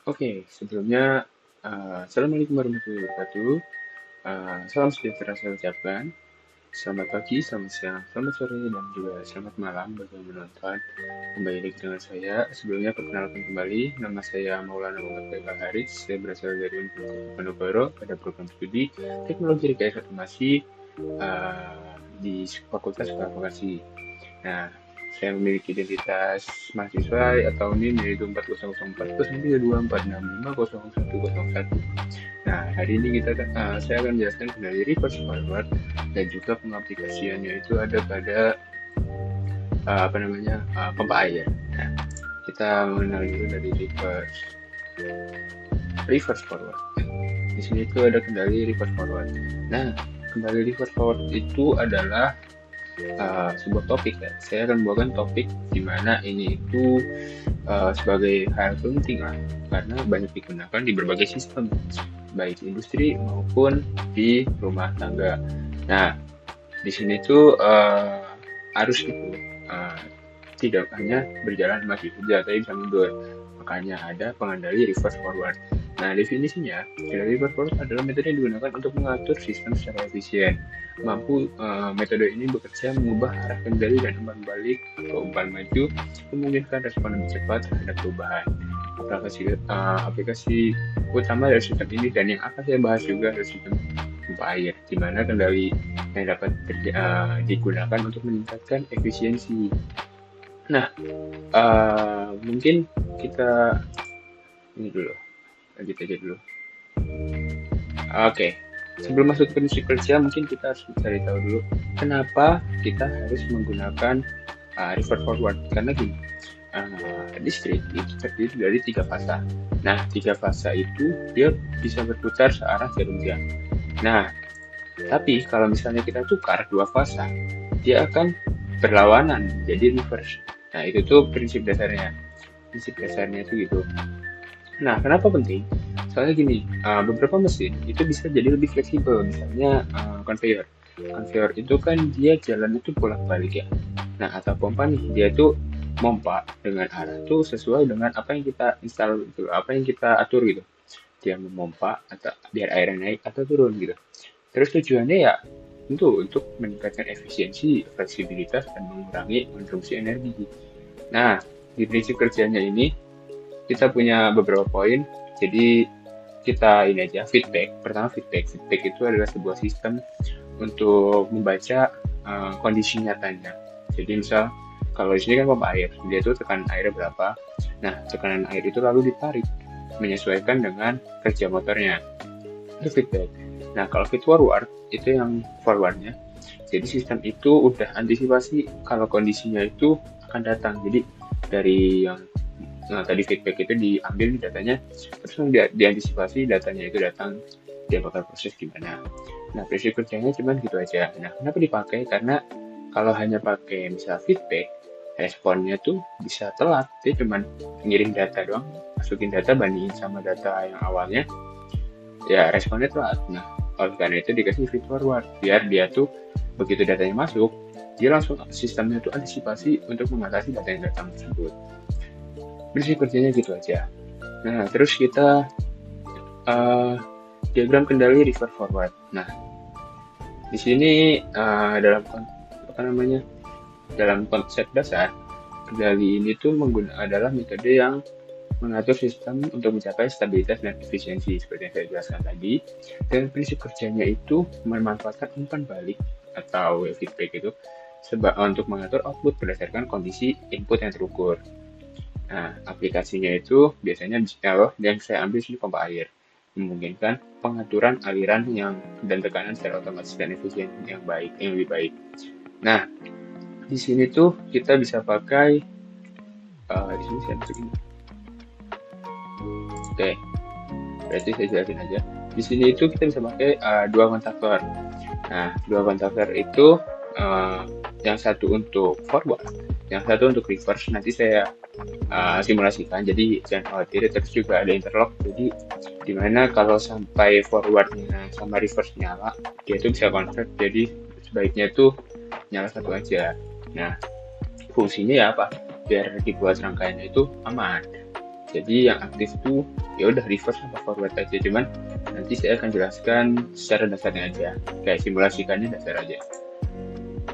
Oke, sebelumnya Assalamualaikum warahmatullahi wabarakatuh. Salam sejahtera saya ucapkan. Selamat pagi, selamat siang, selamat sore, dan juga selamat malam bagi yang menonton. Kembali lagi dengan saya. Sebelumnya perkenalkan kembali, nama saya Maulana Muhammad Faisal Haris. Saya berasal dari Universitas Diponegoro pada program studi Teknologi Rekayasa Otomasi di Fakultas Farmasi. Nah, saya memiliki identitas mahasiswa atau NIM yaitu 4004-0246550101. Nah, hari ini saya akan menjelaskan dari reverse forward dan juga pengaplikasiannya itu ada pada pompa air. Nah, kita mengenal dulu dari reverse forward. Di sini itu ada kendali reverse forward. Nah, kendali reverse forward itu adalah sebuah topik ya. Saya akan membawakan topik di mana ini itu sebagai hal penting lah, karena banyak digunakan di berbagai sistem, baik industri maupun di rumah tangga. Nah, di sini tuh arus itu uh, tidak hanya berjalan maju saja, tapi bisa mundur. Makanya ada pengendali reverse forward. Nah, definisinya, kendali reverse forward adalah metode yang digunakan untuk mengatur sistem secara efisien. Metode ini bekerja mengubah arah kendali dan umpan balik atau umpan maju, memungkinkan respon lebih cepat terhadap perubahan. Aplikasi utama dari sistem ini dan yang akan saya bahas juga adalah sistem pompa air, di mana kendali yang dapat digunakan untuk meningkatkan efisiensi. Nah, mungkin kita ini dulu, lanjut aja dulu. Oke, sebelum masuk ke prinsip kerja, mungkin kita harus cari tahu dulu kenapa kita harus menggunakan reverse forward. Karena gini, listrik itu terdiri dari 3 fasa. Nah, 3 fasa itu dia bisa berputar searah jarum jam. Nah, tapi kalau misalnya kita tukar 2 fasa, dia akan berlawanan, jadi reverse. Nah, itu tuh prinsip dasarnya. Prinsip dasarnya itu gitu. Nah, kenapa penting? Soalnya gini, beberapa mesin itu bisa jadi lebih fleksibel, misalnya conveyor. Conveyor itu kan dia jalan itu bolak-balik ya. Nah, atau pompa nih, dia tuh mompa dengan arah tuh sesuai dengan apa yang kita install gitu, apa yang kita atur gitu. Dia memompa atau biar airnya naik atau turun gitu. Terus tujuannya ya tentu untuk meningkatkan efisiensi, fleksibilitas, dan mengurangi konsumsi energi. Nah, di prinsip kerjanya ini kita punya beberapa poin. Jadi kita ini aja feedback. Pertama feedback. Feedback itu adalah sebuah sistem untuk membaca kondisi nyatanya. Jadi misal kalau di sini kan pompa air, dia tuh tekanan airnya berapa. Nah, tekanan air itu lalu ditarik menyesuaikan dengan kerja motornya. Itu feedback. Nah, kalau feed forward itu yang forwardnya. Jadi sistem itu udah antisipasi kalau kondisinya itu akan datang. Jadi dari yang tadi feedback itu diambil datanya, terus diantisipasi datanya itu datang, dia bakal proses gimana. Nah, prinsip kerjanya cuma gitu aja. Nah, kenapa dipakai? Karena kalau hanya pakai misal feedback, responnya tuh bisa telat. Dia cuma ngirim data doang, masukin data bandingin sama data yang awalnya, ya responnya telat. Nah, oleh karena itu dikasih feed forward, biar dia tuh begitu datanya masuk, dia langsung sistemnya tuh antisipasi untuk mengatasi data yang datang tersebut. Prinsip kerjanya gitu aja. Nah, terus kita diagram kendali reverse forward. Nah, di sini dalam konsep dasar kendali ini tuh adalah metode yang mengatur sistem untuk mencapai stabilitas dan efisiensi seperti yang saya jelaskan tadi. Dan prinsip kerjanya itu memanfaatkan umpan balik atau feedback itu untuk mengatur output berdasarkan kondisi input yang terukur. Nah, aplikasinya itu biasanya yang saya ambil sini pompa air, memungkinkan pengaturan aliran dan tekanan secara otomatis dan efisien yang lebih baik. Nah, di sini tuh kita bisa pakai di sini saya masukin. Oke, berarti saya jelasin aja. Di sini itu kita bisa pakai dua kontaktor. Nah, dua kontaktor itu yang satu untuk forward, yang satu untuk reverse. Nanti saya simulasikan, jadi jangan khawatir. Terus juga ada interlock, jadi dimana kalau sampai forwardnya sama reverse nyala, dia tuh bisa convert, jadi sebaiknya tuh nyala satu aja. Nah, fungsinya ya apa? Biar dibuat rangkaiannya itu aman. Jadi yang aktif tuh ya udah reverse sama forward aja, cuman nanti saya akan jelaskan secara dasarnya aja, kayak simulasikannya dasar aja.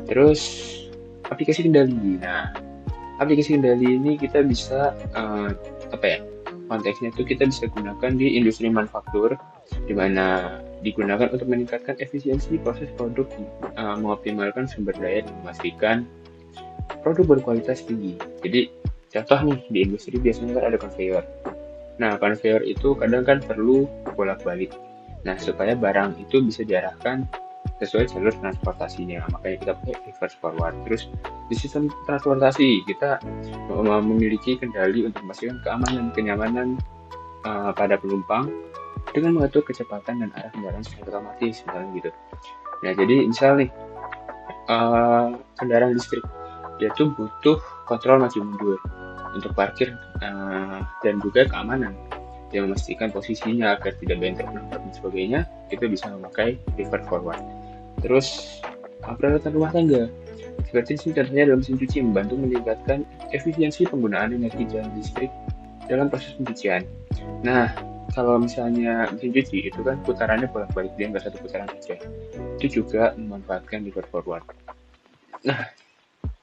Terus aplikasi kendali. Nah, aplikasi kendali ini kita bisa apa ya? Konteksnya itu kita bisa gunakan di industri manufaktur, di mana digunakan untuk meningkatkan efisiensi proses produk, mengoptimalkan sumber daya dan memastikan produk berkualitas tinggi. Jadi contoh nih di industri biasanya kan ada conveyor. Nah, conveyor itu kadang kan perlu bolak-balik. Nah, supaya barang itu bisa diarahkan sesuai jalur transportasinya, makanya kita pakai reverse forward. Terus di sistem transportasi kita memiliki kendali untuk memastikan keamanan, kenyamanan pada penumpang dengan mengatur kecepatan dan arah kendaraan secara otomatis, misalnya gitu. Nah, jadi misal nih kendaraan listrik dia tuh butuh kontrol maju mundur untuk parkir dan juga keamanan yang memastikan posisinya agar tidak bentrok dan sebagainya, kita bisa memakai reverse forward. Terus peralatan rumah tangga seperti ini contohnya dalam mesin cuci membantu meningkatkan efisiensi penggunaan energi dan listrik dalam proses pencucian. Nah, kalau misalnya mesin cuci itu kan putarannya bolak-balik, dia nggak satu putaran aja. Itu juga memanfaatkan reverse forward. Nah,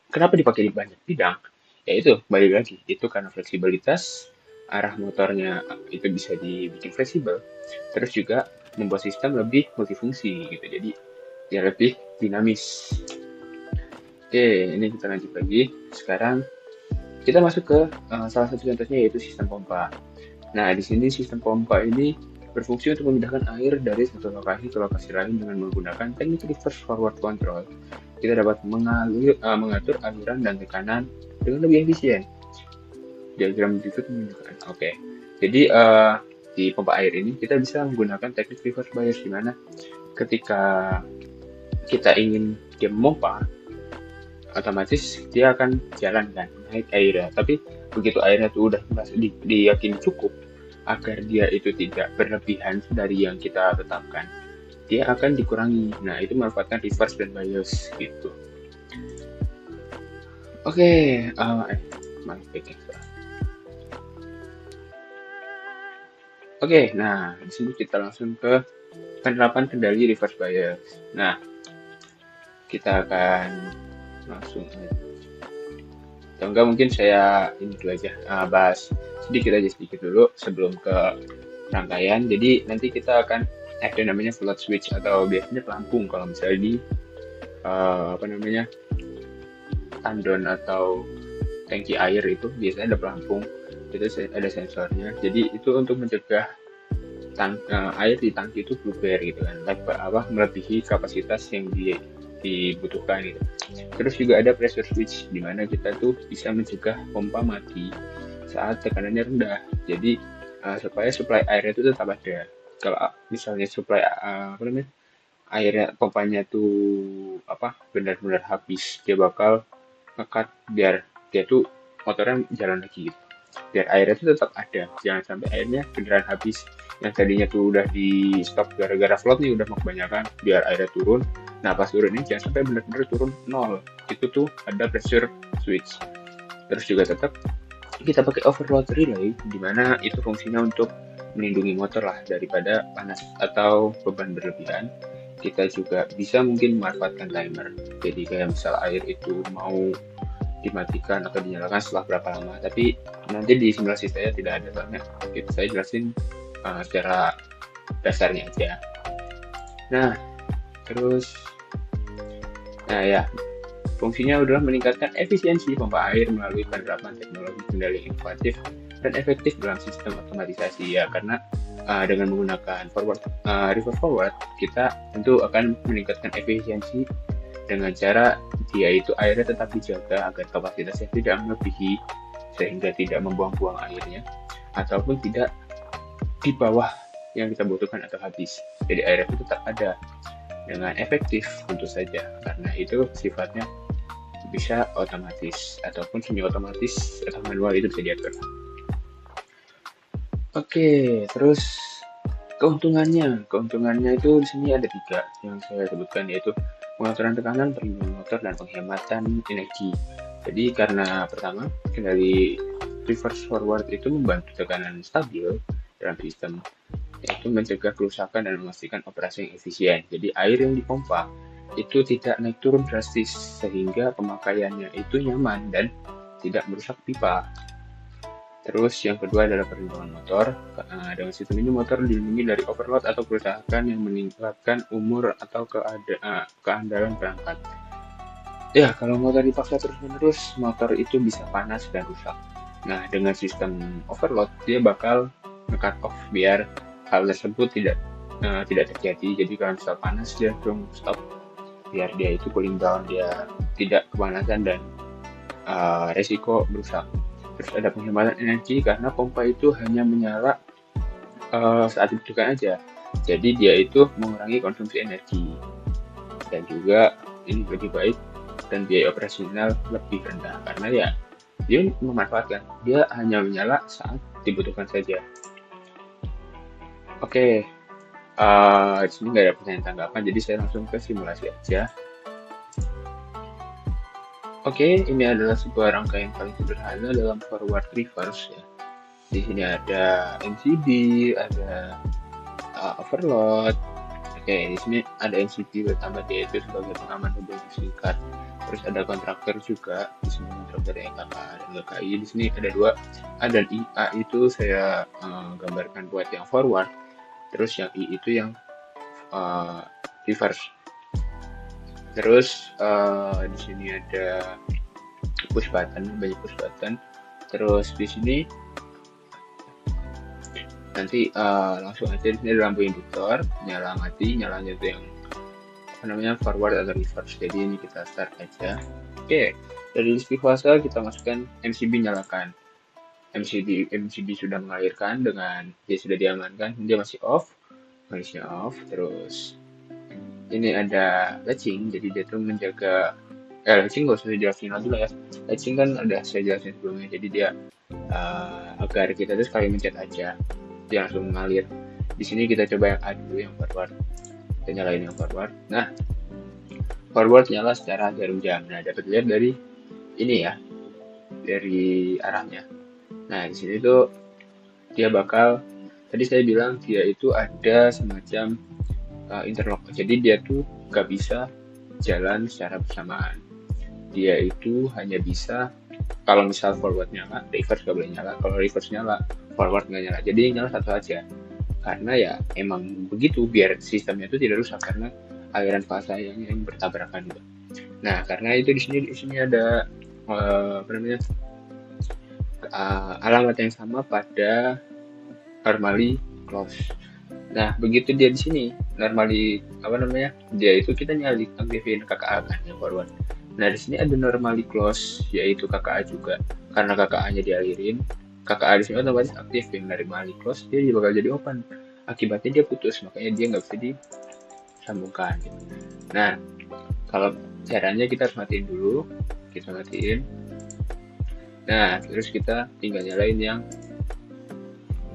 kenapa dipakai di banyak bidang? Ya itu, balik lagi, itu karena fleksibilitas, arah motornya itu bisa dibikin fleksibel, terus juga membuat sistem lebih multifungsi gitu, jadi ya lebih dinamis. Oke, ini kita lanjut lagi. Sekarang kita masuk ke salah satu contohnya yaitu sistem pompa. Nah, di sini sistem pompa ini berfungsi untuk memindahkan air dari satu lokasi ke lokasi lain dengan menggunakan teknik reverse forward control. Kita dapat mengatur aliran dan tekanan dengan lebih efisien. Diagram berikut menunjukkan. Oke, jadi di pompa air ini kita bisa menggunakan teknik reverse bias, di mana ketika kita ingin dia memompa, otomatis dia akan jalan kan, naik airnya. Tapi begitu airnya itu udah diyakini cukup agar dia itu tidak berlebihan dari yang kita tetapkan, dia akan dikurangi. Nah, itu memanfaatkan reverse dan bias gitu. Oke, Oke, nah di sini kita langsung ke penerapan kendali reverse bias. Nah, kita akan langsung atau enggak mungkin saya ini dulu aja bahas sedikit dulu sebelum ke rangkaian. Jadi nanti kita akan ada namanya float switch atau biasanya pelampung kalau misalnya di tandon atau tangki air itu biasanya ada pelampung, itu ada sensornya. Jadi itu untuk mencegah air di tangki itu bluber gitu kan, melebihi kapasitas yang dibutuhkan gitu. Terus juga ada pressure switch di mana kita tuh bisa mencegah pompa mati saat tekanannya rendah. Jadi supaya supply airnya itu tetap ada. Kalau misalnya supply airnya pompanya tuh benar-benar habis, dia bakal ngekat biar dia tuh motornya jalan lagi gitu. Biar airnya tuh tetap ada, jangan sampai airnya beneran habis. Yang tadinya tuh udah di stop gara-gara float nih udah mau kebanyakan, biar airnya turun. Nah, pas turun ini jangan sampai benar-benar turun nol. Itu tuh ada pressure switch. Terus juga tetap kita pakai overload relay, di mana itu fungsinya untuk melindungi motor lah daripada panas atau beban berlebihan. Kita juga bisa mungkin memanfaatkan timer. Jadi kayak misal air itu mau dimatikan atau dinyalakan setelah berapa lama, tapi nanti di simulasi saya tidak ada soalnya, gitu saya jelasin secara dasarnya aja. Nah, fungsinya adalah meningkatkan efisiensi pompa air melalui penerapan teknologi kendali inovatif dan efektif dalam sistem otomatisasi ya, karena dengan menggunakan reverse forward kita tentu akan meningkatkan efisiensi dengan cara dia itu airnya tetap dijaga agar kapasitasnya tidak melebihi sehingga tidak membuang-buang airnya ataupun tidak di bawah yang kita butuhkan atau habis. Jadi airnya itu tetap ada dengan efektif tentu saja, karena itu sifatnya bisa otomatis ataupun semi otomatis atau manual, itu bisa diatur. Oke, terus keuntungannya itu di sini ada 3 yang saya sebutkan, yaitu pengaturan tekanan, perlindungan motor, dan penghematan energi. Jadi karena pertama kendali reverse forward itu membantu tekanan stabil dalam sistem, yaitu mencegah kerusakan dan memastikan operasi yang efisien. Jadi air yang dipompa itu tidak naik turun drastis sehingga pemakaiannya itu nyaman dan tidak merusak pipa. Terus yang kedua adalah perlindungan motor. Dengan sistem ini motor dilindungi dari overload atau kerusakan yang meningkatkan umur atau keandalan perangkat. Ya, kalau motor dipaksa terus-menerus, motor itu bisa panas dan rusak. Nah, dengan sistem overload, dia bakal nge-cut off biar hal tersebut tidak terjadi. Jadi kalau misal panas, dia langsung stop. Biar dia itu cooling down, dia tidak kepanasan dan resiko merusak. Terus ada penghematan energi karena pompa itu hanya menyala saat dibutuhkan aja. Jadi dia itu mengurangi konsumsi energi. Dan juga ini lebih baik dan biaya operasional lebih rendah karena ya dia memanfaatkan, dia hanya menyala saat dibutuhkan saja. Oke, di sini nggak ada pertanyaan tanggapan, jadi saya langsung ke simulasi aja. Oke, ini adalah sebuah rangkaian paling sederhana dalam forward reverse ya. Di sini ada MCB, ada overload. Oke, di sini ada MCB bertambah dia itu sebagai pengaman hubungan singkat. Terus ada kontraktor juga, di sini kontraktor yang KKA dan GKI. Di sini ada dua, A dan I. A itu saya gambarkan buat yang forward, terus yang I itu yang reverse. Terus di sini ada push button, banyak push button. Terus di sini nanti langsung aja di sini ada lampu induktor, nyala mati, nyalanya itu yang forward atau reverse. Jadi ini kita start aja. Oke, dari listrik fase kita masukkan MCB, nyalakan. MCB sudah mengalirkan dengan dia sudah diamankan, dia masih off, harusnya off. Terus ini ada latching, jadi dia tuh menjaga latching nggak usah dijelasin lagi lah ya. Latching kan ada saya jelasin sebelumnya, jadi dia agar kita tuh sekali mencet aja dia langsung mengalir. Di sini kita coba yang A dulu, yang forward. Kita nyalain yang forward. Nah, forward nyala secara jarum jam. Nah, dapat lihat dari ini ya, dari arahnya. Nah, di sini tuh dia bakal, tadi saya bilang dia itu ada semacam interlock. Jadi dia tuh nggak bisa jalan secara bersamaan. Dia itu hanya bisa, kalau misal forward nyala, reverse nggak boleh nyala. Kalau reverse nyala, forward nggak nyala. Jadi nyala satu aja. Karena ya emang begitu, biar sistemnya itu tidak rusak karena aliran fase yang bertabrakan gitu. Nah, karena itu di sini ada alamat yang sama pada normally close. Nah, begitu dia di sini normally dia itu kita aktifin KKA kan yang forward. Nah, di sini ada normally close, yaitu KKA juga. Karena KKA-nya dialirin, KKA di sini otomatis aktif. Yang normally close dia bakal jadi open. Akibatnya dia putus, makanya dia nggak bisa disambungkan. Nah, kalau caranya kita harus matiin dulu, kita matiin. Nah, terus kita tinggal nyalain yang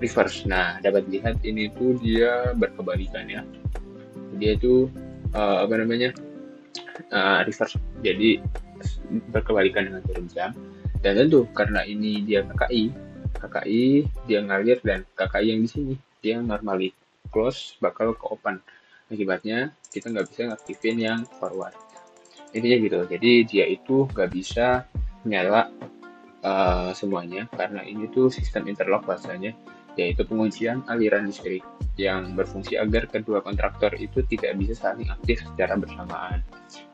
reverse. Nah, dapat lihat ini tuh dia berkebalikan ya. Dia tuh reverse, jadi berkebalikan dengan jarum jam. Dan tentu karena ini dia KKI dia ngalir, dan KKI yang di sini dia normally close bakal ke open. Akibatnya kita nggak bisa ngaktifin yang forward. Intinya gitu. Jadi dia itu nggak bisa nyala semuanya karena ini tuh sistem interlock bahasanya, yaitu penguncian aliran listrik yang berfungsi agar kedua kontraktor itu tidak bisa saling aktif secara bersamaan.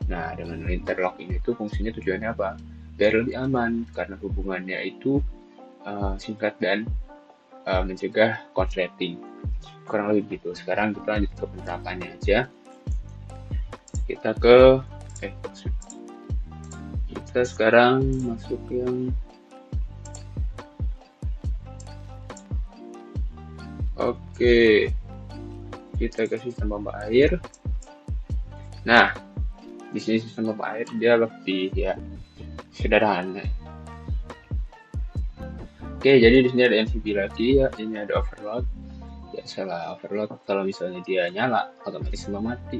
Nah, dengan interlock ini tuh fungsinya tujuannya apa? Biar lebih aman karena hubungannya itu singkat dan mencegah korsleting. Kurang lebih gitu. Sekarang kita lanjut ke penerapannya aja. Kita sekarang masuk yang oke, kita ke sistem pompa air. Nah, di sini sistem pompa air dia lebih sederhana. Oke, jadi di sini ada MCB lagi ya, ini ada overload. Biasalah overload kalau misalnya dia nyala otomatis semua mati.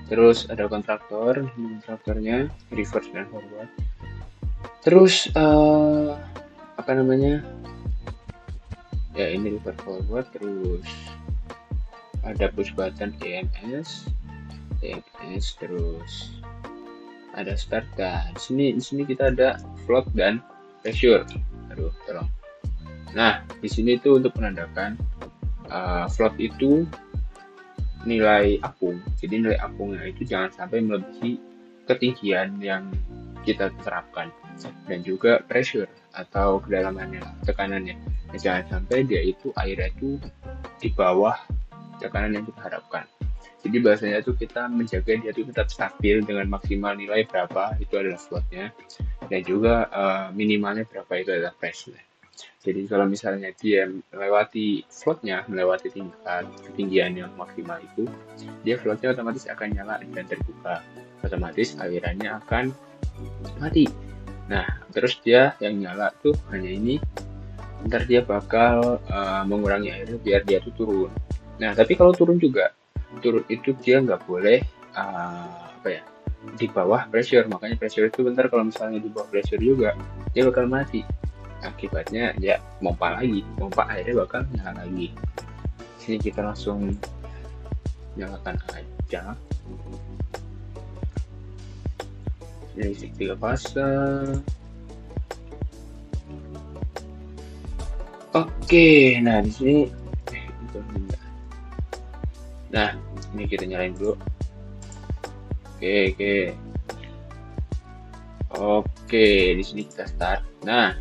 Terus ada kontraktornya reverse dan forward. Terus apa namanya, ya ini refer forward, terus ada push button EMS, terus ada start, dan di sini kita ada float dan pressure. Aduh, tolong. Nah, di sini tuh untuk menandakan float itu nilai apung. Jadi nilai apungnya itu jangan sampai melebihi ketinggian yang kita terapkan, dan juga pressure atau kedalamannya, tekanannya. Nah, jangan sampai dia itu airnya itu di bawah tekanan yang kita harapkan. Jadi bahasanya itu kita menjaga dia itu tetap stabil dengan maksimal nilai berapa itu adalah floatnya, dan juga minimalnya berapa itu adalah pressure. Jadi kalau misalnya dia melewati floatnya, melewati tingkat ketinggian yang maksimal itu, dia floatnya otomatis akan nyala dan terbuka. Otomatis alirannya akan mati. Nah, terus dia yang nyala tuh hanya ini, ntar dia bakal mengurangi airnya biar dia tuh turun. Nah, tapi kalau turun juga, turun itu dia nggak boleh di bawah pressure. Makanya pressure itu bentar kalau misalnya di bawah pressure juga dia bakal mati. Akibatnya ya pompa airnya bakal nyala lagi. Sini kita langsung nyalakan aja. Listrik 3 fase. Oke, nah di sini nah ini kita nyalain dulu. Oke, di sini kita start. Nah,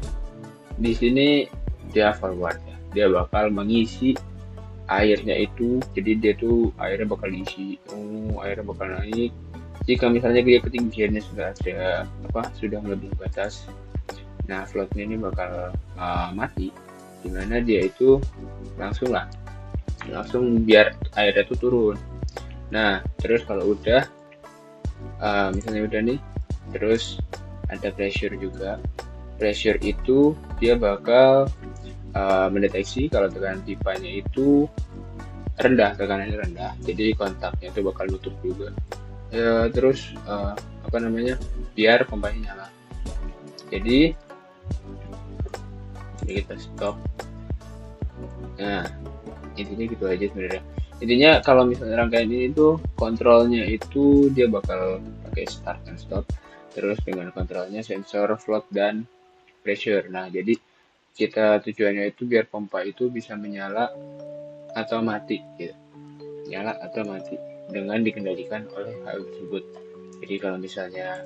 di sini dia forward ya. Dia bakal mengisi airnya itu, jadi dia tuh airnya bakal diisi. Airnya bakal naik. Jika misalnya dia ketinggiannya sudah melebihi batas, nah floatnya ini bakal mati, dimana dia itu langsung biar airnya itu turun. Nah, terus kalau udah misalnya udah nih, terus ada pressure juga. Pressure itu dia bakal mendeteksi kalau tekanan pipanya itu tekanannya rendah, jadi kontaknya itu bakal nutup juga. Terus biar pompanya nyala. Jadi ini kita stop. Nah, intinya gitu aja sebenarnya. Intinya kalau misalnya rangkaian ini tuh kontrolnya itu dia bakal pakai start dan stop, terus dengan kontrolnya sensor float dan pressure. Nah, jadi kita tujuannya itu biar pompa itu bisa menyala atau mati gitu. Nyala atau mati dengan dikendalikan oleh hal tersebut. Jadi kalau misalnya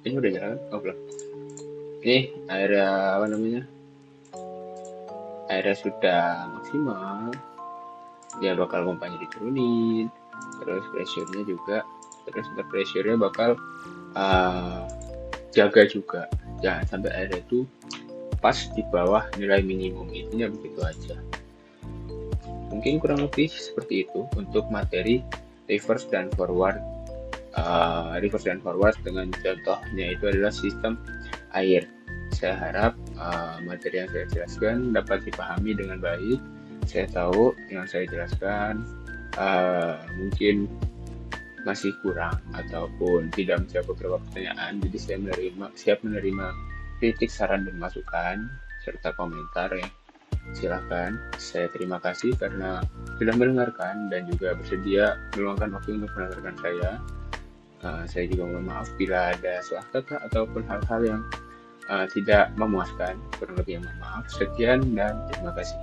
ini udah jalan, belum. Ini airnya sudah maksimal, dia bakal pompanya diturunin, terus pressure-nya juga, terus pressure-nya bakal jaga juga, jangan sampai airnya itu pas di bawah nilai minimum. Intinya begitu aja. Mungkin kurang lebih seperti itu untuk materi reverse dan forward dengan contohnya itu adalah sistem air. Saya harap materi yang saya jelaskan dapat dipahami dengan baik. Saya tahu yang saya jelaskan mungkin masih kurang ataupun tidak menjawab beberapa pertanyaan, jadi saya siap menerima kritik, saran, dan masukan serta komentar ya. Silakan. Saya terima kasih karena sudah mendengarkan dan juga bersedia meluangkan waktu untuk mendengarkan saya. Saya juga mohon maaf bila ada salah kata ataupun hal-hal yang tidak memuaskan. Kurang lebih mohon maaf. Sekian dan terima kasih.